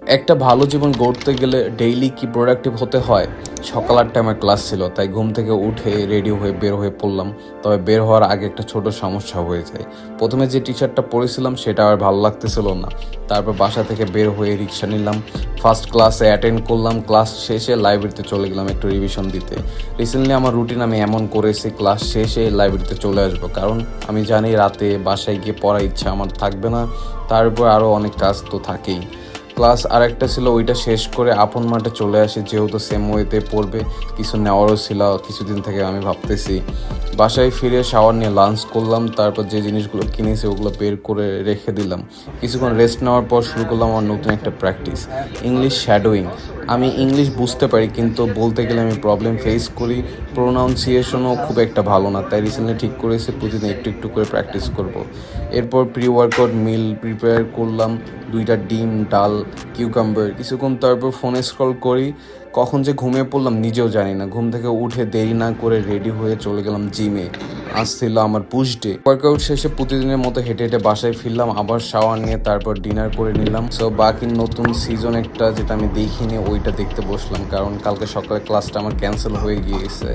একটা ভালো জীবন গড়তে গেলে ডেইলি কি প্রোডাক্টিভ হতে হয়। সকাল ৮টায় আমার ক্লাস ছিল, তাই ঘুম থেকে উঠে রেডি হয়ে বের হয়ে পড়লাম। তবে বের হওয়ার আগে একটা ছোট সমস্যা হয়ে যায়। প্রথমে যে টি শার্টটা পরেছিলাম সেটা আর ভালো লাগতেছিল না। তারপর বাসা থেকে বের হয়ে রিক্সা নিলাম, ফার্স্ট ক্লাসে অ্যাটেন্ড করলাম। ক্লাস শেষে লাইব্রেরিতে চলে গেলাম একটু রিভিশন দিতে। রিসেন্টলি আমার রুটিন আমি এমন করেছি, ক্লাস শেষে লাইব্রেরিতে চলে আসবো, কারণ আমি জানি রাতে বাসায় গিয়ে পড়ার ইচ্ছা আমার থাকবে না। তারপর আরও অনেক কাজ তো থাকেই। ক্লাস আরেকটা ছিল, ওইটা শেষ করে আপন মাঠে চলে আসি, যেহেতু সেম ওয়েতে পড়বে। কিছু নেওয়ারও ছিল, কিছুদিন থেকে আমি ভাবতেছি। বাসায় ফিরে শাওয়ার নিয়ে লাঞ্চ করলাম, তারপর যে জিনিসগুলো কিনেছি ওগুলো বের করে রেখে দিলাম। কিছুক্ষণ রেস্ট নেওয়ার পর শুরু করলাম আমার নতুন একটা প্র্যাকটিস, ইংলিশ শ্যাডোয়িং। আমি ইংলিশ বুঝতে পারি, কিন্তু বলতে গেলে আমি প্রবলেম ফেস করি। প্রোনাউন্সিয়েশনও খুব একটা ভালো না, তাই রিসেন্টলি ঠিক করেছি প্রতিদিন একটু একটু করে প্র্যাকটিস করব। এরপর প্রি ওয়ার্কআউট মিল প্রিপেয়ার করলাম, 2টা ডিম, ডাল, কিউকাম্বার। কিছুক্ষণ তারপর ফোনে স্ক্রল করি, কখন যে ঘুমিয়ে পড়লাম নিজেও জানি না। ঘুম থেকে উঠে দেরি না করে রেডি হয়ে চলে গেলাম জিমে। আজ ছিল আমার পুশ ডে। ওয়ার্কআউট শেষে প্রতিদিনের মতো হেঁটে হেঁটে বাসায় ফিরলাম, আবার শাওয়ার নিয়ে তারপর ডিনার করে নিলাম। সো বাকি নতুন সিজন একটা যেটা আমি দেখিনি ওইটা দেখতে বসলাম, কারণ কালকে সকালে ক্লাসটা আমার ক্যান্সেল হয়ে গিয়েছে।